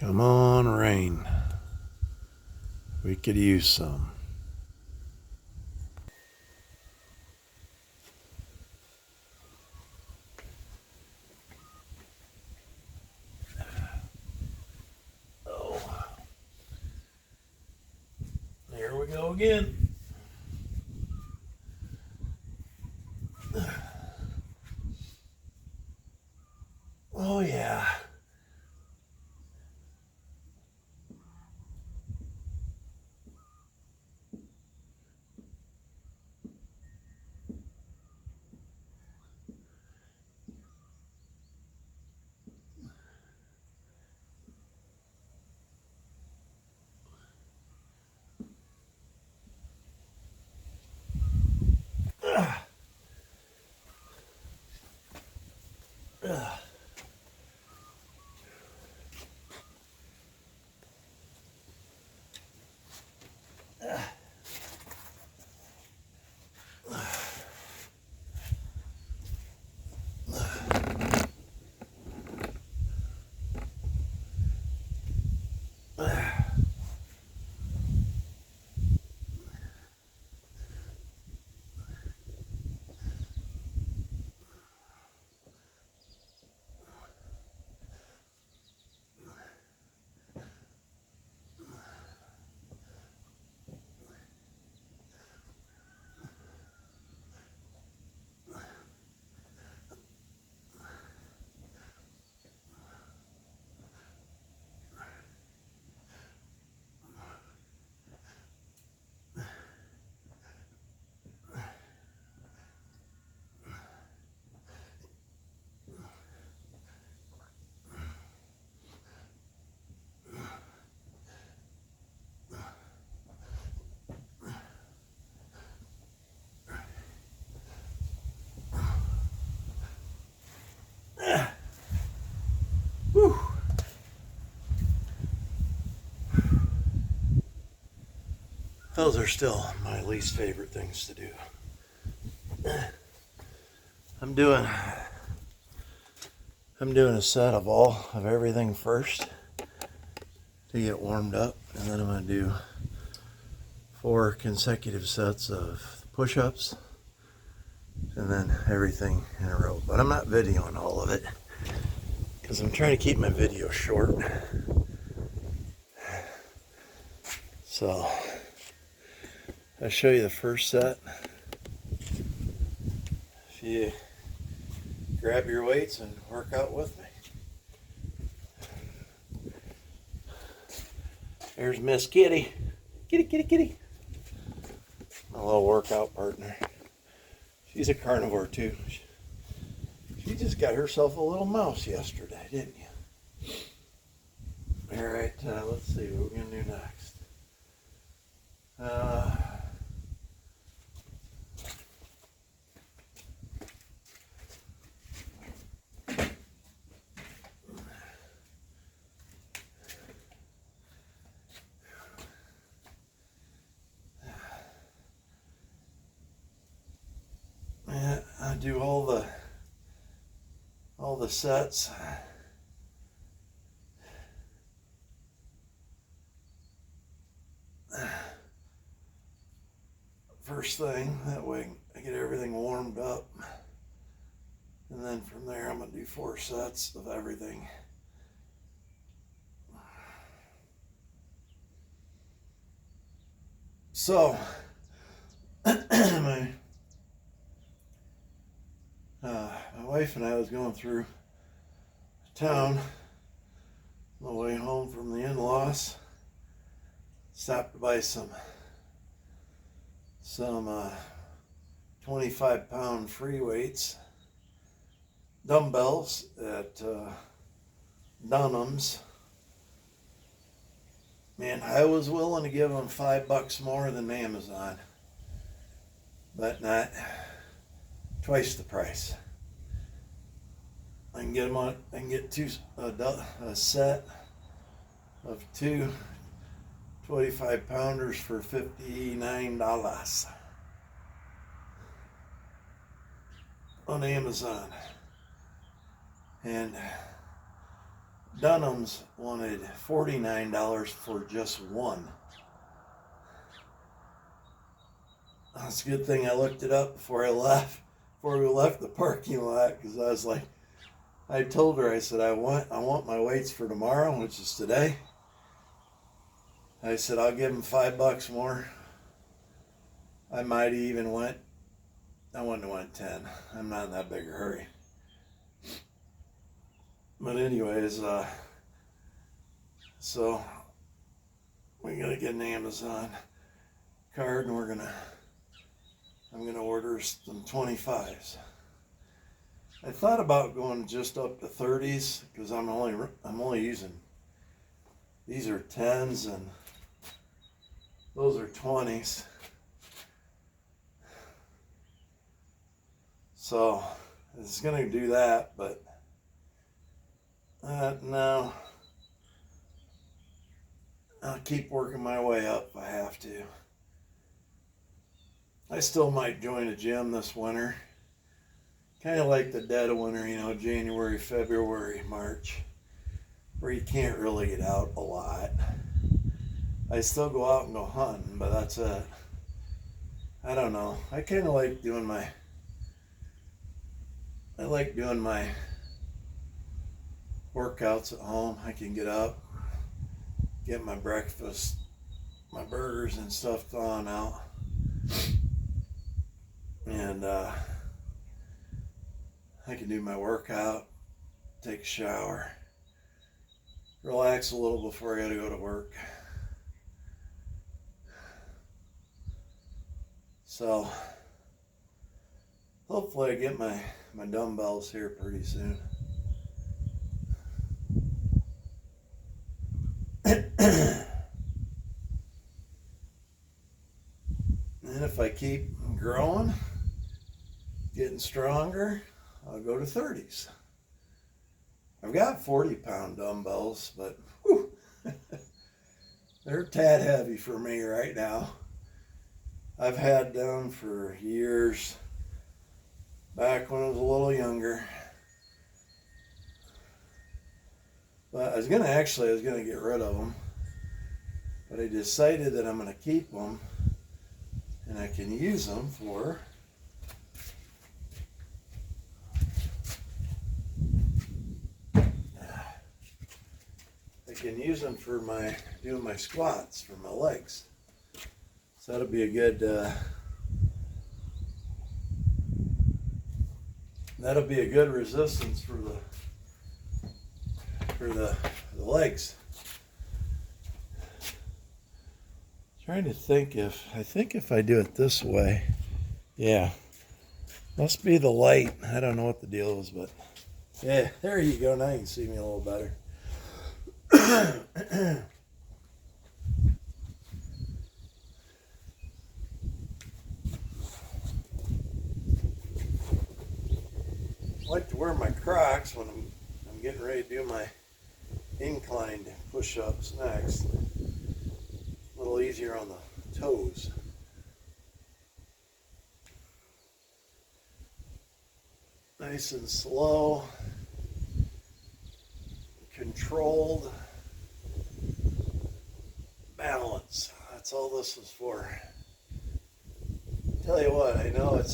Come on, rain. We could use some. Oh, there we go again. Oh, yeah. Whew. Those are still my least favorite things to do. I'm doing a set of everything first to get warmed up, and then I'm going to do 4 consecutive sets of push-ups and then everything in a row. But I'm not videoing all of it because I'm trying to keep my video short. So I'll show you the first set. If you grab your weights and work out with me. There's Miss Kitty. Kitty, kitty, kitty. My little workout partner. She's a carnivore too. She just got herself a little mouse yesterday, didn't you? All right, let's see what we're going to do next. I do all the sets. First thing, that way I get everything warmed up. And then from there I'm going to do 4 sets of everything. So, my wife and I was going through town on the way home from the in-laws. Stopped to buy some 25-pound free weights, dumbbells at Dunham's. Man, I was willing to give them $5 more than Amazon, but not twice the price. I can get them on. I can get a set of 2 25-pounders for $59 on Amazon. And Dunham's wanted $49 for just one. It's a good thing I looked it up before we left the parking lot, because I was like, I told her, I said, I want my weights for tomorrow, which is today. I said, I'll give them $5 more. I might even I wouldn't have went 10. I'm not in that big a hurry. But anyways, so we're gonna get an Amazon card, and I'm gonna order some 25s. I thought about going just up to 30s, because I'm only using, these are 10s and those are 20s. So it's gonna do that, but no, I'll keep working my way up if I have to. I still might join a gym this winter. Kind of like the dead of winter, January, February, March, where you can't really get out a lot. I still go out and go hunting, but that's it. I don't know. I kind of like doing my workouts at home. I can get up, get my breakfast, my burgers and stuff thawing out, and I can do my workout, take a shower, relax a little before I gotta go to work. So hopefully I get my dumbbells here pretty soon. And if I keep growing, getting stronger, I'll go to 30s. I've got 40-pound dumbbells, but whew, they're a tad heavy for me right now. I've had them for years, back when I was a little younger. But I was gonna get rid of them, but I decided that I'm gonna keep them, and I can use them for doing my squats for my legs. So that'll be a good resistance for the legs. Trying to think if I do it this way, yeah, must be the light. I don't know what the deal is, but yeah, there you go. Now you can see me a little better. I like to wear my Crocs when I'm getting ready to do my inclined push-ups next. A little easier on the toes. Nice and slow, controlled balance. That's all this is for. Tell you what, I don't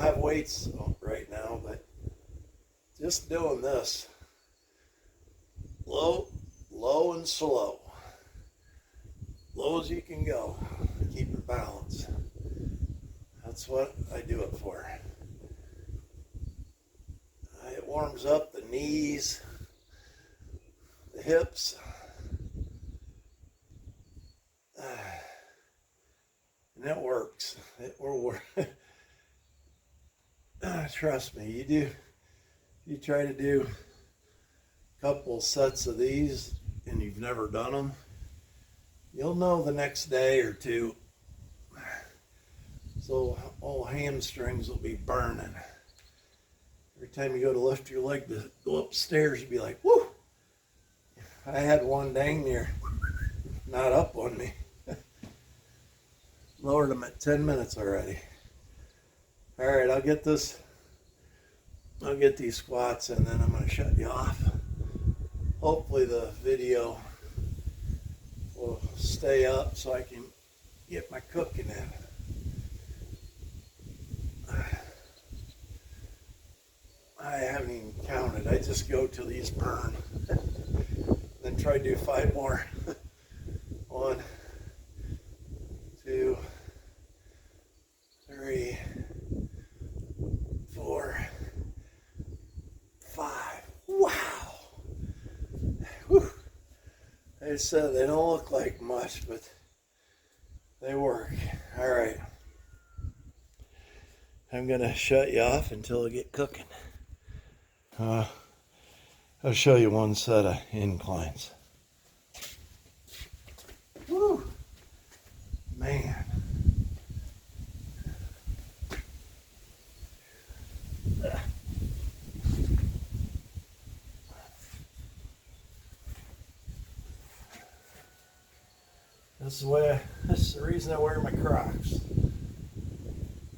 have weights right now, but just doing this, low and slow, low as you can go, keep your balance. That's what I do it for. It warms up the knees, the hips, and it works. It will work. Trust me, you try to do a couple sets of these and you've never done them, you'll know the next day or two. So all hamstrings will be burning. Every time you go to lift your leg to go upstairs, you'll be like, whoo! I had one dang near not up on me. Lowered them at 10 minutes already. All right, I'll get this I'll get these squats and then I'm going to shut you off. Hopefully the video will stay up so I can get my cooking in. I haven't even counted. I just go till these burn. Then try to do 5 more. 1, 2, 3, 4, 5. Wow. Whew. They said they don't look like much, but they work. All right. I'm going to shut you off until I get cooking. I'll show you one set of inclines. Woo! Man. This is the reason I wear my Crocs.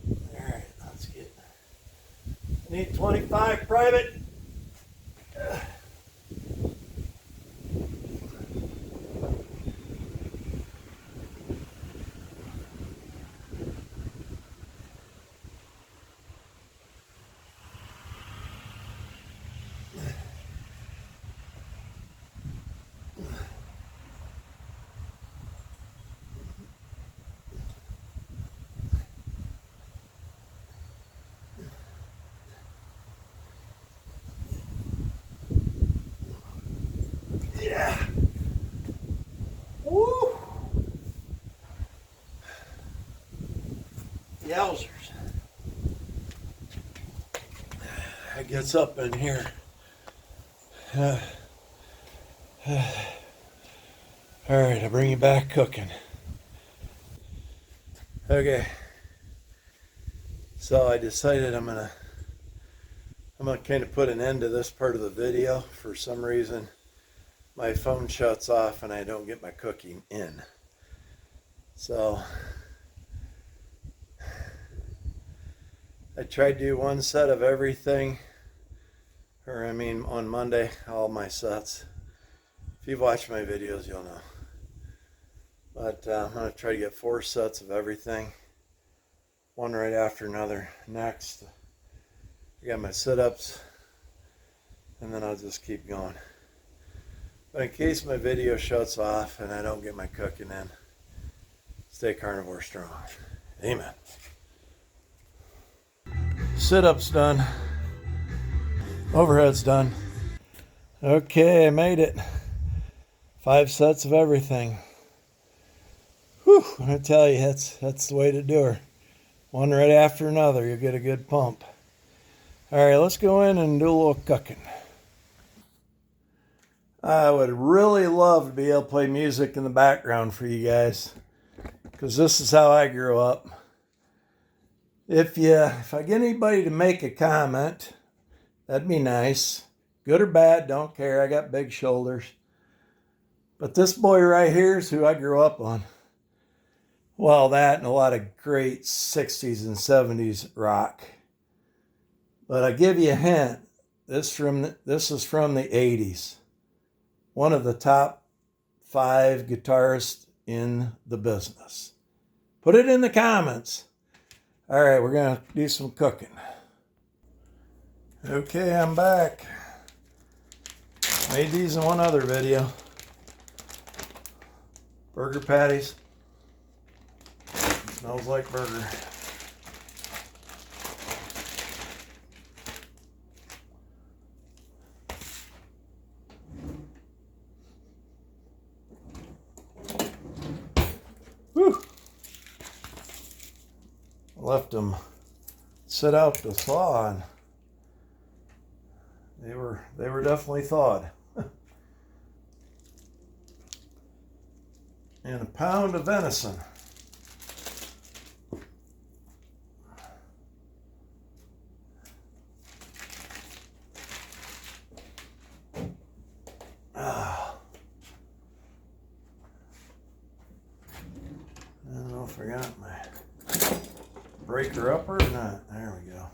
All right, let's get. I need 25 private. Yeah. Woo. Yowzers. It gets up in here. All right, I'll bring you back cooking. Okay. So I decided I'm gonna kind of put an end to this part of the video. For some reason, my phone shuts off and I don't get my cooking in. So I tried to do one set of everything, on Monday, all my sets. If you've watched my videos, you'll know. But I'm going to try to get 4 sets of everything, one right after another. Next, I got my sit-ups, and then I'll just keep going. But in case my video shuts off and I don't get my cooking in, stay carnivore strong. Amen. Sit-ups done. Overhead's done. Okay, I made it. 5 sets of everything. Whew, I tell you, that's the way to do her. One right after another, you'll get a good pump. All right, let's go in and do a little cooking. I would really love to be able to play music in the background for you guys, because this is how I grew up. If I get anybody to make a comment, that'd be nice. Good or bad, don't care. I got big shoulders. But this boy right here is who I grew up on. Well, that and a lot of great 60s and 70s rock. But I give you a hint. This is from the 80s. One of the top 5 guitarists in the business. Put it in the comments. All right, we're going to do some cooking. Okay, I'm back. Made these in one other video. Burger patties. Smells like burger. Whew. Left them sit out to thaw, and they were definitely thawed. And a pound of venison. I don't know if I got my breaker upper or not. There we go.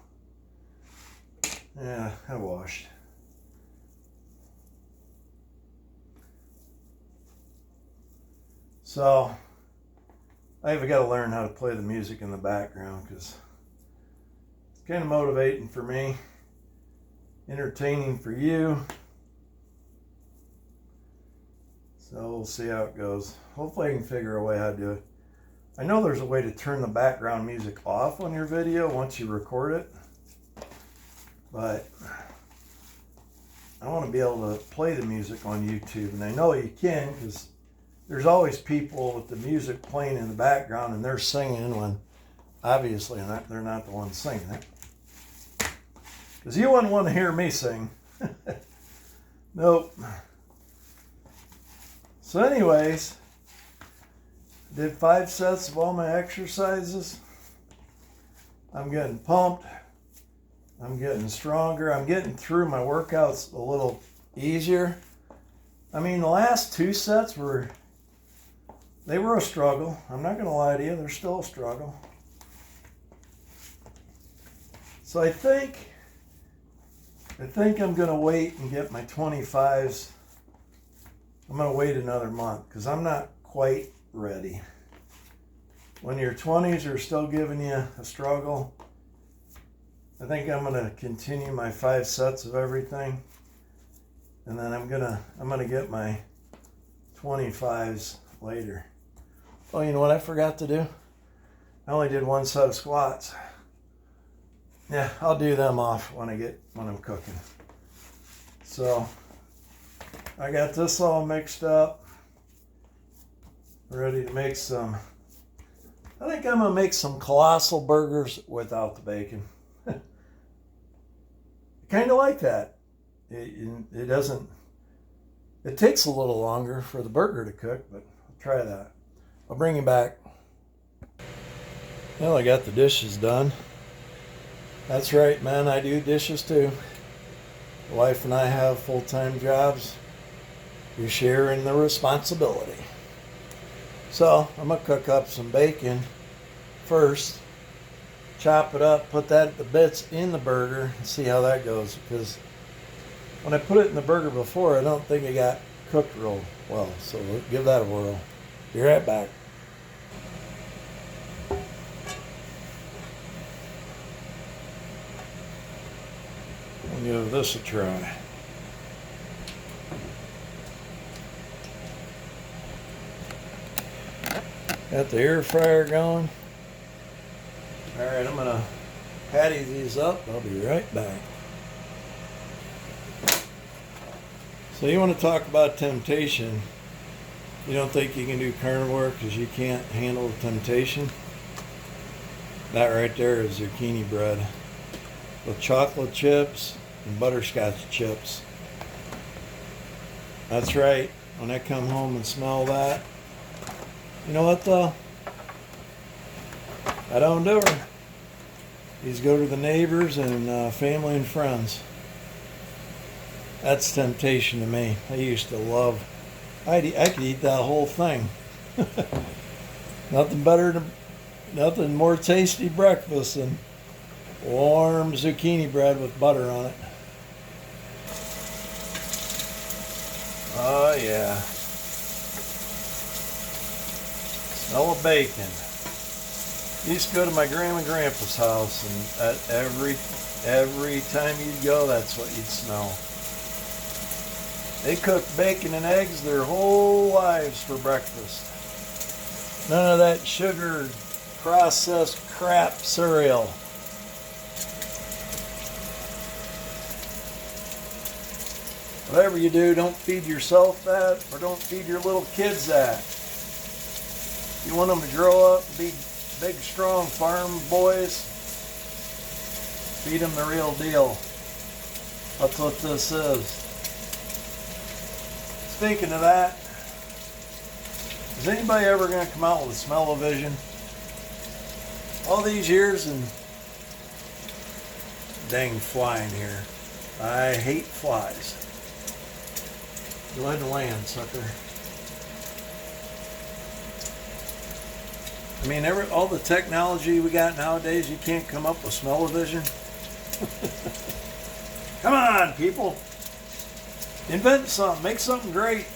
Yeah, I washed. So I've got to learn how to play the music in the background because it's kind of motivating for me, entertaining for you. So we'll see how it goes. Hopefully I can figure a way how to do it. I know there's a way to turn the background music off on your video once you record it, but I want to be able to play the music on YouTube, and I know you can because there's always people with the music playing in the background and they're singing when obviously they're not the ones singing it. Because you wouldn't want to hear me sing. Nope. So anyways, did 5 sets of all my exercises. I'm getting pumped. I'm getting stronger. I'm getting through my workouts a little easier. I mean, the last 2 sets were a struggle. I'm not going to lie to you. They're still a struggle. So I think I'm going to wait and get my 25s. I'm going to wait another month because I'm not quite ready. When your 20s are still giving you a struggle, I think I'm going to continue my 5 sets of everything. And then I'm going to get my 25s later. Oh, you know what I forgot to do? I only did 1 set of squats. Yeah, I'll do them off when I'm cooking. So I got this all mixed up. Ready to make some. I think I'm gonna make some colossal burgers without the bacon. Kind of like that. It doesn't. It takes a little longer for the burger to cook, but I'll try that. I'll bring you back. Well, I got the dishes done. That's right, man. I do dishes too. The wife and I have full-time jobs. We share in the responsibility. So I'm gonna cook up some bacon first. Chop it up, put the bits in the burger, and see how that goes. Because when I put it in the burger before, I don't think it got cooked real well. So we'll give that a whirl. Be right back. We'll give this a try. Got the air fryer going. All right, I'm gonna patty these up. I'll be right back. So you want to talk about temptation? You don't think you can do carnivore because you can't handle the temptation? That right there is zucchini bread with chocolate chips and butterscotch chips. That's right. When I come home and smell that, you know what though? I don't do her. These go to the neighbors and family and friends. That's temptation to me. I used to love. I could eat that whole thing. Nothing more tasty breakfast than warm zucchini bread with butter on it. Oh yeah. Smell of bacon. Used to go to my grandma and grandpa's house, and every time you'd go, that's what you'd smell. They cooked bacon and eggs their whole lives for breakfast. None of that sugar processed crap cereal. Whatever you do, don't feed yourself that, or don't feed your little kids that. You want them to grow up and be big, strong farm boys? Feed them the real deal. That's what this is. Speaking of that, is anybody ever going to come out with a smell-o-vision? All these years, and dang fly in here. I hate flies. Go ahead and land, sucker. I mean, all the technology we got nowadays, you can't come up with smell-o-vision. Come on, people. Invent something. Make something great.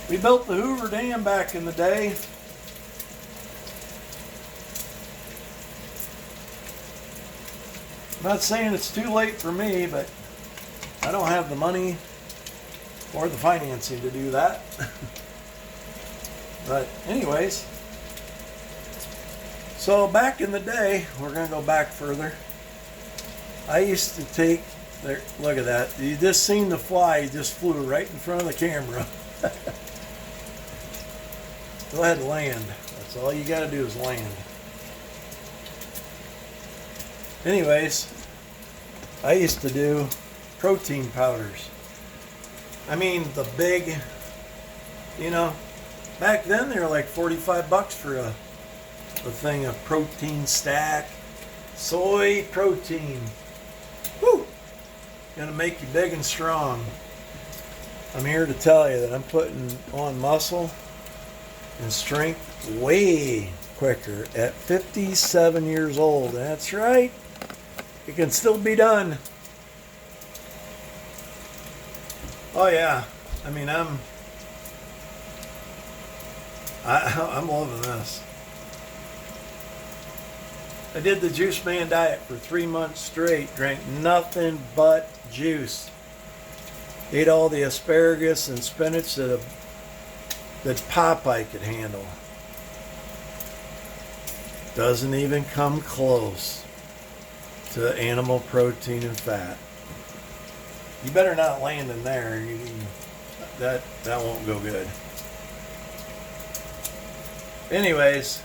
We built the Hoover Dam back in the day. I'm not saying it's too late for me, but I don't have the money or the financing to do that. But anyways, so back in the day, we're going to go back further. I used to take, there, look at that. You just seen the fly, he just flew right in front of the camera. Go ahead and land. That's all you got to do is land. Anyways, I used to do protein powders. I mean, the big, you know, back then they were like 45 bucks for a thing of protein stack. Soy protein. Woo! Gonna make you big and strong. I'm here to tell you that I'm putting on muscle and strength way quicker at 57 years old. That's right. It can still be done. Oh yeah. I mean, I'm loving this. I did the Juice Man diet for 3 months straight. Drank nothing but juice. Ate all the asparagus and spinach that Popeye could handle. Doesn't even come close to animal protein and fat. You better not land in there. That won't go good. Anyways,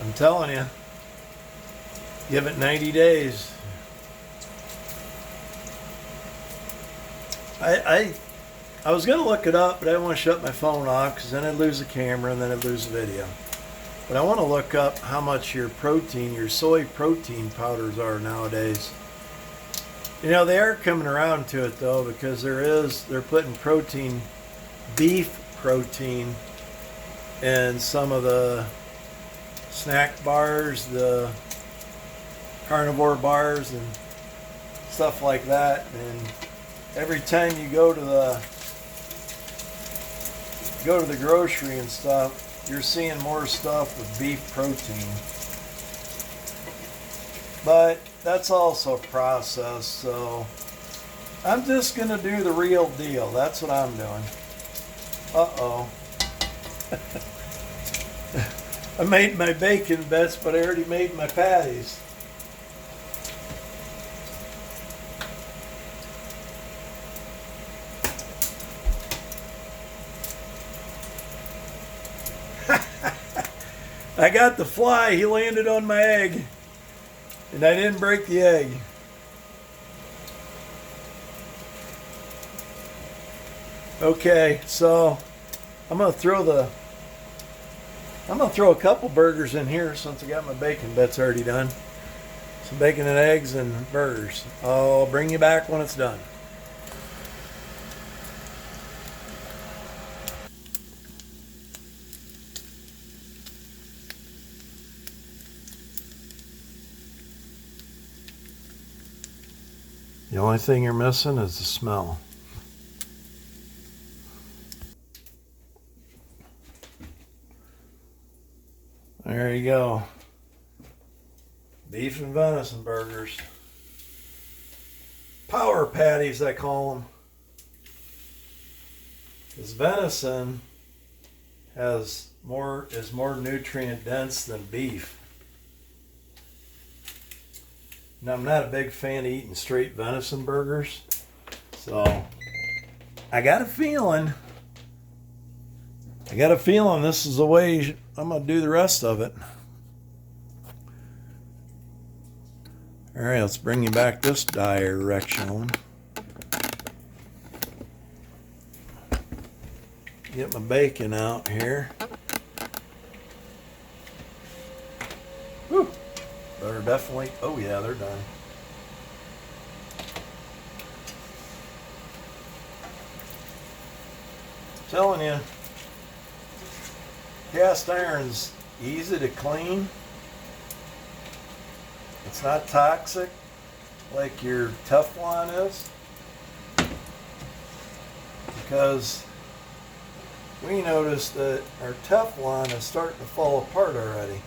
I'm telling you, give it 90 days. I was going to look it up, but I didn't want to shut my phone off because then I'd lose the camera and then I'd lose the video. But I want to look up how much your soy protein powders are nowadays. You know, they are coming around to it though, because they're putting beef protein in some of the snack bars, the carnivore bars and stuff like that. And every time you go to the grocery and stuff, you're seeing more stuff with beef protein. But that's also processed, so I'm just gonna do the real deal. That's what I'm doing. Uh-oh. I made my bacon bits, but I already made my patties. I got the fly, he landed on my egg, and I didn't break the egg. Okay, so I'm gonna throw a couple burgers in here since I got my bacon bits already done. Some bacon and eggs and burgers. I'll bring you back when it's done. The only thing you're missing is the smell. There you go. Beef and venison burgers. Power patties, I call them. Because venison is more nutrient dense than beef. Now, I'm not a big fan of eating straight venison burgers, so I got a feeling this is the way I'm going to do the rest of it. All right, let's bring you back this direction. Get my bacon out here. Whew. They're definitely, oh yeah, they're done. I'm telling you, cast iron's easy to clean. It's not toxic like your Teflon is, because we noticed that our Teflon is starting to fall apart already.